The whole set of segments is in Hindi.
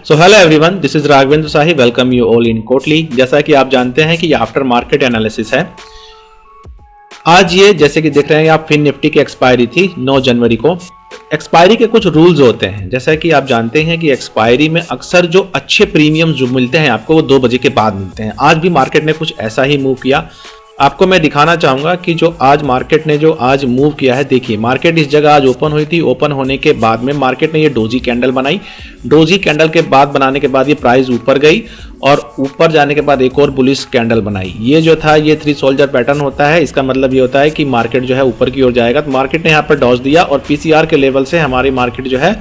So hello everyone, this is Raghavendra Sahi. Welcome you all in Kotli. जैसा कि आप जानते हैं कि ये आफ्टर मार्केट एनालिसिस है। आज ये जैसे कि देख रहे हैं आप, फिन निफ्टी की एक्सपायरी थी 9 जनवरी को। एक्सपायरी के कुछ रूल्स होते हैं, जैसा कि आप जानते हैं कि एक्सपायरी में अक्सर जो अच्छे प्रीमियम जो मिलते हैं आपको वो 2 बजे के बाद मिलते हैं। आज भी मार्केट ने कुछ ऐसा ही मूव किया। आपको मैं दिखाना चाहूंगा कि जो आज मार्केट ने जो आज मूव किया है, देखिए मार्केट इस जगह आज ओपन हुई थी। ओपन होने के बाद में मार्केट ने ये डोजी कैंडल बनाई। डोजी कैंडल के बाद बनाने के बाद ये प्राइस ऊपर गई और ऊपर जाने के बाद एक और बुलिश कैंडल बनाई। ये जो था ये 3 सोल्जर पैटर्न होता है। इसका मतलब ये होता है कि मार्केट जो है ऊपर की ओर जाएगा। तो मार्केट ने यहाँ पर डॉज दिया और पीसीआर के लेवल से हमारी मार्केट जो है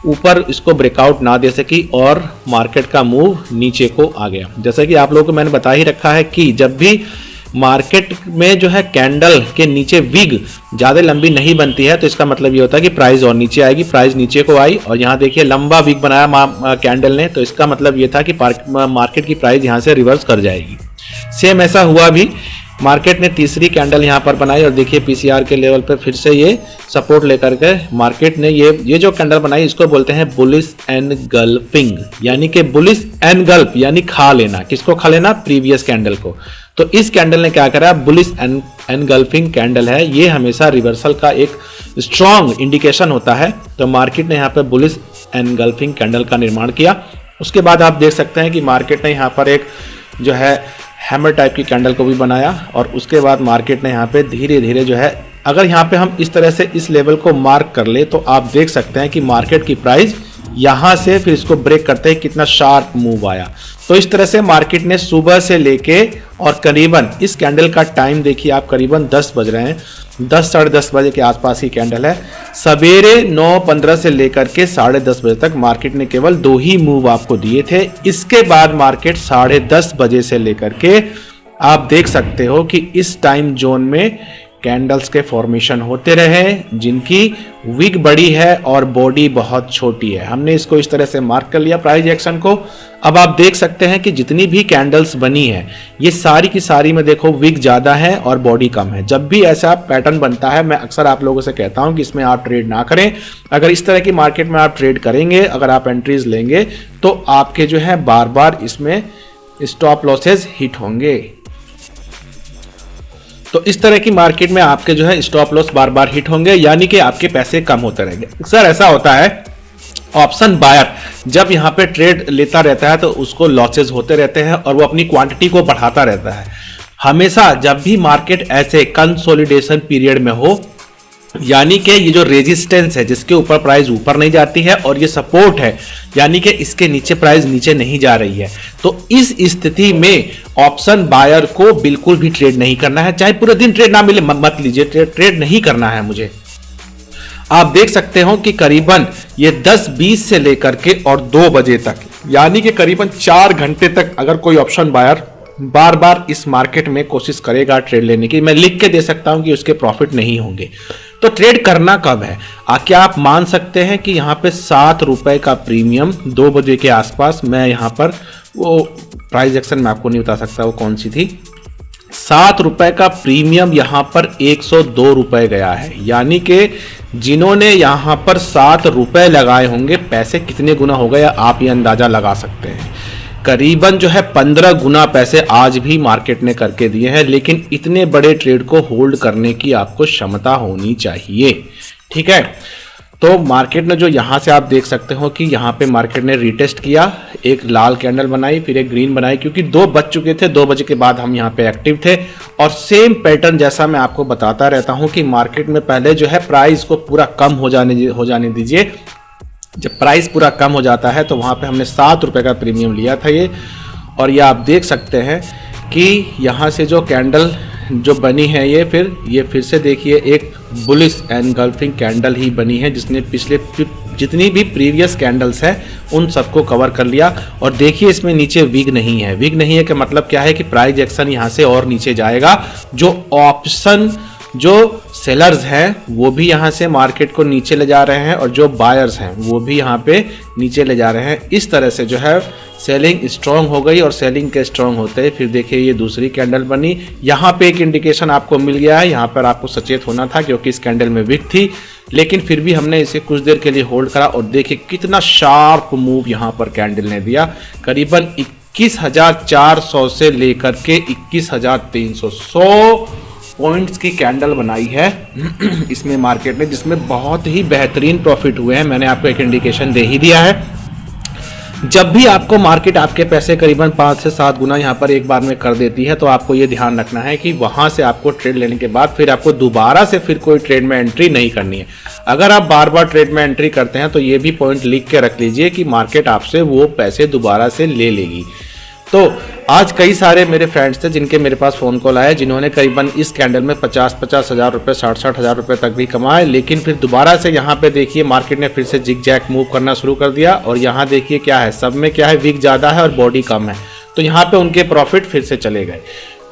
ऊपर इसको ब्रेकआउट ना दे सकी और मार्केट का मूव नीचे को आ गया। जैसा कि आप लोगों को मैंने बता ही रखा है कि जब भी मार्केट में जो है कैंडल के नीचे विग ज्यादा लंबी नहीं बनती है तो इसका मतलब ये होता है कि प्राइस और नीचे आएगी। प्राइस नीचे को आई और यहाँ देखिए लंबा विग बनाया कैंडल ने, तो इसका मतलब ये था कि मार्केट की प्राइस यहाँ से रिवर्स कर जाएगी। सेम ऐसा हुआ भी। मार्केट ने तीसरी कैंडल यहाँ पर बनाई और देखिए पीसीआर के लेवल पर फिर से ये सपोर्ट लेकर के मार्केट ने ये जो कैंडल बनाई इसको बोलते हैं बुलिश एनगल्फिंग, यानी कि बुलिश एनगल्फ यानी खा लेना। किसको खा लेना? प्रीवियस कैंडल को। तो इस कैंडल ने क्या करा? बुलिश एनगल्फिंग कैंडल है। ये हमेशा रिवर्सल का एक स्ट्रॉन्ग इंडिकेशन होता है। तो मार्केट ने यहाँ पर बुलिश एनगल्फिंग कैंडल का निर्माण किया। उसके बाद आप देख सकते हैं कि मार्केट ने यहाँ पर एक जो है हैमर टाइप की कैंडल को भी बनाया और उसके बाद मार्केट ने यहाँ पे धीरे धीरे जो है, अगर यहाँ पे हम इस तरह से इस लेवल को मार्क कर ले तो आप देख सकते हैं कि मार्केट की प्राइस यहाँ से फिर इसको ब्रेक करते हैं कितना शार्प मूव आया। तो इस तरह से मार्केट ने सुबह से लेके और करीबन इस कैंडल का टाइम देखिए आप, करीबन 10 बज रहे हैं, 10 साढ़े 10 बजे के आसपास ही कैंडल है। सवेरे 9:15 से लेकर के 10:30 बजे तक मार्केट ने केवल 2 ही मूव आपको दिए थे। इसके बाद मार्केट 10:30 बजे से लेकर के आप देख सकते हो कि इस टाइम जोन में कैंडल्स के फॉर्मेशन होते रहे जिनकी विग बड़ी है और बॉडी बहुत छोटी है। हमने इसको इस तरह से मार्क कर लिया प्राइस एक्शन को। अब आप देख सकते हैं कि जितनी भी कैंडल्स बनी है ये सारी की सारी में देखो विग ज्यादा है और बॉडी कम है। जब भी ऐसा पैटर्न बनता है मैं अक्सर आप लोगों से कहता हूं कि इसमें आप ट्रेड ना करें। अगर इस तरह की मार्केट में आप ट्रेड करेंगे, अगर आप एंट्रीज लेंगे तो आपके जो है बार बार इसमें स्टॉप लॉसेस हिट होंगे। तो इस तरह की मार्केट में आपके जो है स्टॉप लॉस बार बार हिट होंगे, यानी कि आपके पैसे कम होते रहेंगे। अक्सर ऐसा होता है ऑप्शन बायर जब यहां पे ट्रेड लेता रहता है तो उसको लॉसेस होते रहते हैं और वो अपनी क्वांटिटी को बढ़ाता रहता है। हमेशा जब भी मार्केट ऐसे कंसोलिडेशन पीरियड में हो, यानी कि ये जो रेजिस्टेंस है जिसके ऊपर प्राइस ऊपर नहीं जाती है और ये सपोर्ट है यानी कि इसके नीचे प्राइस नीचे नहीं जा रही है, तो इस स्थिति में ऑप्शन बायर को बिल्कुल भी ट्रेड नहीं करना है। चाहे पूरे दिन ट्रेड ना मिले मत लीजिए, ट्रेड नहीं करना है मुझे। आप देख सकते हो कि करीबन ये 10:20 से लेकर के और 2 बजे तक, यानी कि करीबन 4 घंटे तक अगर कोई ऑप्शन बायर बार बार इस मार्केट में कोशिश करेगा ट्रेड लेने की, मैं लिख के दे सकता हूं कि उसके प्रॉफिट नहीं होंगे। तो ट्रेड करना कब है? क्या आप मान सकते हैं कि यहाँ पे 7 रुपए का प्रीमियम 2 बजे के आसपास, मैं यहाँ पर वो प्राइस एक्शन मैं आपको नहीं बता सकता वो कौन सी थी, 7 रुपए का प्रीमियम यहाँ पर 102 रुपए गया है। यानी कि जिन्होंने यहाँ पर 7 रुपए लगाए होंगे, पैसे कितने गुना हो गए आप ये अंदाजा लगा सकते हैं। करीबन जो है 15 गुना पैसे आज भी मार्केट ने करके दिए हैं। लेकिन इतने बड़े ट्रेड को होल्ड करने की आपको क्षमता होनी चाहिए, ठीक है। तो मार्केट ने जो यहाँ से आप देख सकते हो कि यहाँ पे मार्केट ने रीटेस्ट किया, एक लाल कैंडल बनाई, फिर एक ग्रीन बनाई, क्योंकि 2 बज चुके थे। 2 बजे के बाद हम यहाँ पे एक्टिव थे और सेम पैटर्न जैसा मैं आपको बताता रहता हूँ कि मार्केट में पहले जो है प्राइस को पूरा कम हो जाने दीजिए। जब प्राइस पूरा कम हो जाता है तो वहाँ पे हमने 7 रुपए का प्रीमियम लिया था ये, और ये आप देख सकते हैं कि यहाँ से जो कैंडल जो बनी है ये फिर से देखिए एक बुलिश एनगल्फिंग कैंडल ही बनी है जिसने पिछले जितनी भी प्रीवियस कैंडल्स हैं उन सबको कवर कर लिया। और देखिए इसमें नीचे विग नहीं है। विग नहीं है कि मतलब क्या है कि प्राइस एक्शन यहाँ से और नीचे जाएगा। जो ऑप्शन जो सेलर्स हैं वो भी यहाँ से मार्केट को नीचे ले जा रहे हैं और जो बायर्स हैं वो भी यहाँ पे नीचे ले जा रहे हैं। इस तरह से जो है सेलिंग स्ट्रांग हो गई और सेलिंग के स्ट्रांग होते ही फिर देखिए ये दूसरी कैंडल बनी। यहाँ पे एक इंडिकेशन आपको मिल गया है, यहाँ पर आपको सचेत होना था क्योंकि इस कैंडल में विक थी। लेकिन फिर भी हमने इसे कुछ देर के लिए होल्ड करा और देखिए कितना शार्प मूव यहाँ पर कैंडल ने दिया। करीबन 21,400 से लेकर के 21,300 100 पॉइंट्स की कैंडल बनाई है इसमें मार्केट ने, जिसमें बहुत ही बेहतरीन प्रॉफिट हुए हैं। मैंने आपको एक इंडिकेशन दे ही दिया है। जब भी आपको मार्केट आपके पैसे करीबन 5 से 7 गुना यहाँ पर एक बार में कर देती है, तो आपको ये ध्यान रखना है कि वहाँ से आपको ट्रेड लेने के बाद फिर आपको दोबारा से फिर कोई ट्रेड में एंट्री नहीं करनी है। अगर आप बार बार ट्रेड में एंट्री करते हैं तो ये भी पॉइंट लिख के रख लीजिए कि मार्केट आपसे वो पैसे दोबारा से ले लेगी। तो आज कई सारे मेरे फ्रेंड्स थे जिनके मेरे पास फ़ोन कॉल आए, जिन्होंने करीबन इस कैंडल में 50-50 हज़ार रुपये 60-60 हज़ार रुपये तक भी कमाए। लेकिन फिर दोबारा से यहाँ पे देखिए मार्केट ने फिर से जिग जैक मूव करना शुरू कर दिया और यहाँ देखिए क्या है, सब में क्या है, विक ज़्यादा है और बॉडी कम है, तो यहाँ पे उनके प्रॉफिट फिर से चले गए।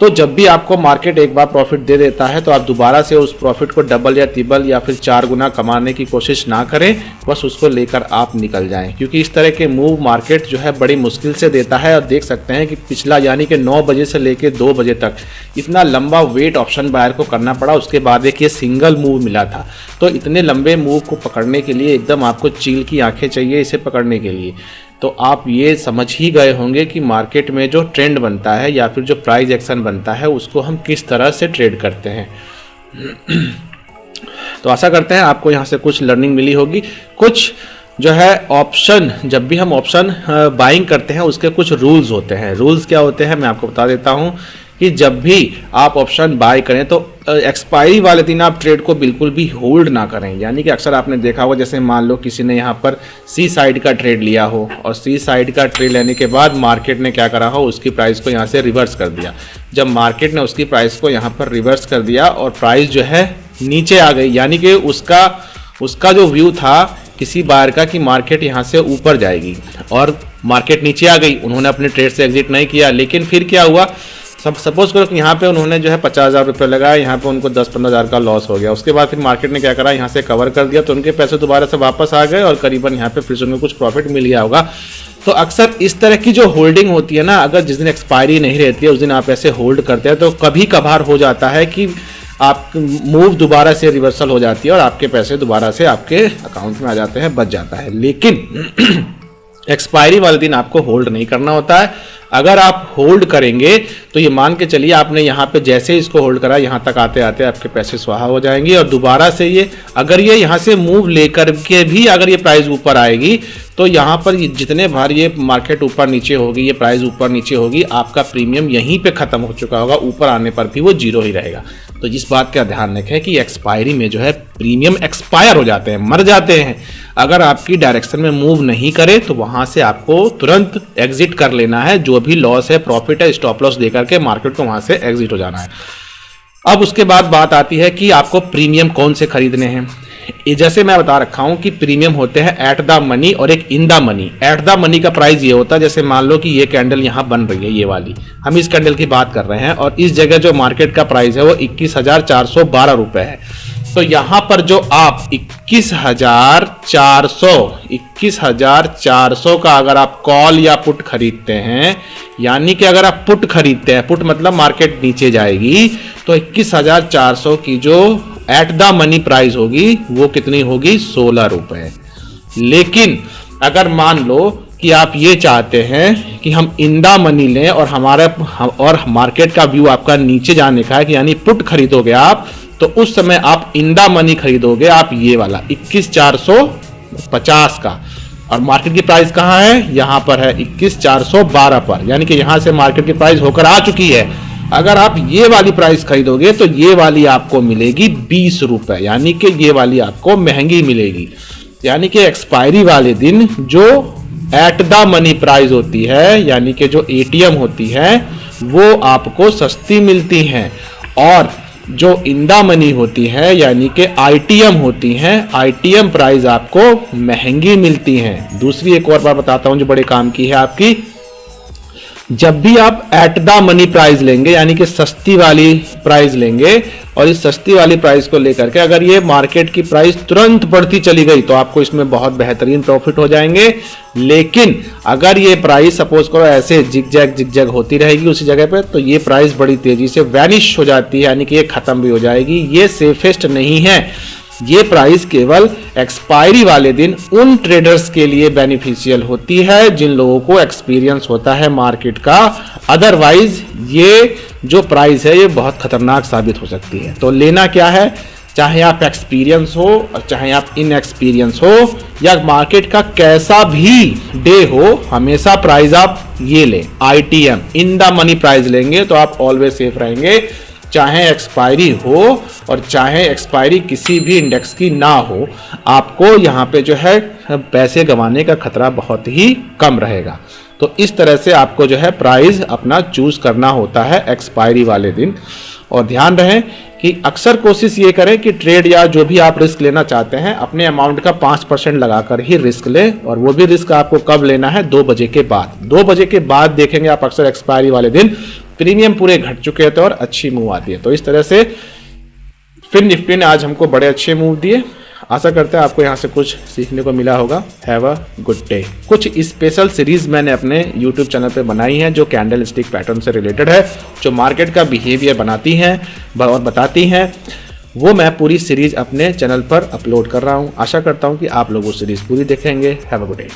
तो जब भी आपको मार्केट एक बार प्रॉफिट दे देता है तो आप दोबारा से उस प्रॉफिट को डबल या ट्रिपल या फिर 4 गुना कमाने की कोशिश ना करें, बस उसको लेकर आप निकल जाएं, क्योंकि इस तरह के मूव मार्केट जो है बड़ी मुश्किल से देता है। और देख सकते हैं कि पिछला यानी कि 9 बजे से लेकर 2 बजे तक इतना लंबा वेट ऑप्शन बायर को करना पड़ा, उसके बाद एक ये सिंगल मूव मिला था। तो इतने लंबे मूव को पकड़ने के लिए एकदम आपको चील की आंखें चाहिए इसे पकड़ने के लिए। तो आप ये समझ ही गए होंगे कि मार्केट में जो ट्रेंड बनता है या फिर जो प्राइस एक्शन बनता है उसको हम किस तरह से ट्रेड करते हैं। तो आशा करते हैं आपको यहाँ से कुछ लर्निंग मिली होगी। कुछ जो है ऑप्शन, जब भी हम ऑप्शन बाइंग करते हैं उसके कुछ रूल्स होते हैं। रूल्स क्या होते हैं मैं आपको बता देता हूँ कि जब भी आप ऑप्शन बाय करें तो एक्सपायरी वाले दिन आप ट्रेड को बिल्कुल भी होल्ड ना करें। यानी कि अक्सर आपने देखा होगा, जैसे मान लो किसी ने यहाँ पर सी साइड का ट्रेड लिया हो और सी साइड का ट्रेड लेने के बाद मार्केट ने क्या करा हो, उसकी प्राइस को यहाँ से रिवर्स कर दिया। जब मार्केट ने उसकी प्राइस को यहाँ पर रिवर्स कर दिया और प्राइस जो है नीचे आ गई, यानी कि उसका जो व्यू था किसी बायर का कि मार्केट यहाँ से ऊपर जाएगी और मार्केट नीचे आ गई, उन्होंने अपने ट्रेड से एग्जिट नहीं किया। लेकिन फिर क्या हुआ, सपोज करो कि यहाँ पे उन्होंने जो है 50,000 रुपये लगाया, यहाँ पे उनको 10-15 हज़ार का लॉस हो गया। उसके बाद फिर मार्केट ने क्या करा, यहाँ से कवर कर दिया, तो उनके पैसे दोबारा से वापस आ गए और करीबन यहाँ पे फिर से उनको कुछ प्रॉफिट मिल गया होगा। तो अक्सर इस तरह की जो होल्डिंग होती है ना, अगर जिस दिन एक्सपायरी नहीं रहती है उस दिन आप ऐसे होल्ड करते हैं तो कभी कभार हो जाता है कि आप मूव दोबारा से रिवर्सल हो जाती है और आपके पैसे दोबारा से आपके अकाउंट में आ जाते हैं, बच जाता है। लेकिन एक्सपायरी वाले दिन आपको होल्ड नहीं करना होता है। अगर आप होल्ड करेंगे तो ये मान के चलिए आपने यहाँ पे जैसे ही इसको होल्ड करा, यहाँ तक आते आते आपके पैसे स्वाहा हो जाएंगे और दोबारा से ये अगर ये यहाँ से मूव लेकर के भी अगर ये प्राइस ऊपर आएगी तो यहाँ पर जितने बार ये मार्केट ऊपर नीचे होगी, ये प्राइस ऊपर नीचे होगी, आपका प्रीमियम यहीं पे खत्म हो चुका होगा, ऊपर आने पर भी वो जीरो ही रहेगा। तो इस बात का ध्यान रखें कि एक्सपायरी में जो है प्रीमियम एक्सपायर हो जाते हैं, मर जाते हैं। अगर आपकी डायरेक्शन में मूव नहीं करे तो वहां से आपको तुरंत एग्जिट कर लेना है। जो भी लॉस है, प्रॉफिट है, स्टॉप लॉस देकर के मार्केट को वहां से एग्जिट हो जाना है। अब उसके बाद बात आती है कि आपको प्रीमियम कौन से खरीदने हैं। जैसे मैं बता रखा हूं कि प्रीमियम होते हैं एट द मनी और एक in the money. At the money का प्राइस ये होता है, जैसे मान लो कि ये कैंडल यहां बन रही है, ये वाली, हम इस कैंडल की बात कर रहे हैं और इस जगह जो मार्केट का प्राइस है वो 21,412 रुपए है। तो यहां पर जो आप 21,400 का अगर आप कॉल या पुट खरीदते हैं, यानी कि अगर आप पुट खरीदते हैं, पुट मतलब मार्केट नीचे जाएगी, तो 21,400 की जो एट द मनी प्राइस होगी वो कितनी होगी, 16 रुपए। लेकिन अगर मान लो कि आप ये चाहते हैं कि हम इन द मनी लें और मार्केट का व्यू आपका नीचे जाने का है, कि यानी पुट खरीदोगे आप, तो उस समय आप इन द मनी खरीदोगे आप ये वाला 21,450 का, और मार्केट की प्राइस कहां है, यहां पर है 21,412 पर, यानी कि यहां से मार्केट की प्राइस होकर आ चुकी है। अगर आप ये वाली प्राइस खरीदोगे तो ये वाली आपको मिलेगी 20 रुपए, यानी कि ये वाली आपको महंगी मिलेगी। यानी कि एक्सपायरी वाले दिन जो एट द मनी प्राइस होती है, यानी कि जो एटीएम होती है, वो आपको सस्ती मिलती हैं, और जो इन द मनी होती है यानी कि आईटीएम होती हैं, आईटीएम प्राइस आपको महंगी मिलती हैं। दूसरी एक और बात बताता हूं जो बड़े काम की है आपकी, जब भी आप एट द मनी प्राइस लेंगे, यानी कि सस्ती वाली प्राइस लेंगे, और इस सस्ती वाली प्राइस को लेकर के अगर ये मार्केट की प्राइस तुरंत बढ़ती चली गई तो आपको इसमें बहुत बेहतरीन प्रॉफिट हो जाएंगे। लेकिन अगर ये प्राइस सपोज करो ऐसे जिग-जैग होती रहेगी उसी जगह पे, तो ये प्राइस बड़ी तेजी से वैनिश हो जाती है, यानी कि ये खत्म भी हो जाएगी। ये सेफेस्ट नहीं है। ये प्राइस केवल एक्सपायरी वाले दिन उन ट्रेडर्स के लिए बेनिफिशियल होती है जिन लोगों को एक्सपीरियंस होता है मार्केट का। अदरवाइज ये जो प्राइस है ये बहुत खतरनाक साबित हो सकती है। तो लेना क्या है, चाहे आप एक्सपीरियंस हो और चाहे आप इनएक्सपीरियंस हो या मार्केट का कैसा भी डे हो, हमेशा प्राइस आप ये लें, ITM in the money price लेंगे तो आप ऑलवेज सेफ रहेंगे। चाहे एक्सपायरी हो और चाहे एक्सपायरी किसी भी इंडेक्स की ना हो, आपको यहाँ पे जो है पैसे गंवाने का खतरा बहुत ही कम रहेगा। तो इस तरह से आपको जो है प्राइस अपना चूज करना होता है एक्सपायरी वाले दिन। और ध्यान रहे कि अक्सर कोशिश ये करें कि ट्रेड या जो भी आप रिस्क लेना चाहते हैं अपने अमाउंट का 5% लगाकर ही रिस्क लें। और वो भी रिस्क आपको कब लेना है, 2 बजे के बाद। 2 बजे के बाद देखेंगे आप अक्सर एक्सपायरी वाले दिन प्रीमियम पूरे घट चुके थे और अच्छी मूव आती है। तो इस तरह से फिन निफ्टी ने आज हमको बड़े अच्छे मूव दिए। आशा करते हैं आपको यहाँ से कुछ सीखने को मिला होगा। Have a good day. कुछ स्पेशल सीरीज मैंने अपने YouTube चैनल पे बनाई हैं जो कैंडल स्टिक पैटर्न से रिलेटेड है, जो मार्केट का बिहेवियर बनाती हैं और बताती हैं। वो मैं पूरी सीरीज अपने चैनल पर अपलोड कर रहा हूँ। आशा करता हूँ कि आप लोग वो सीरीज पूरी देखेंगे। Have a good day.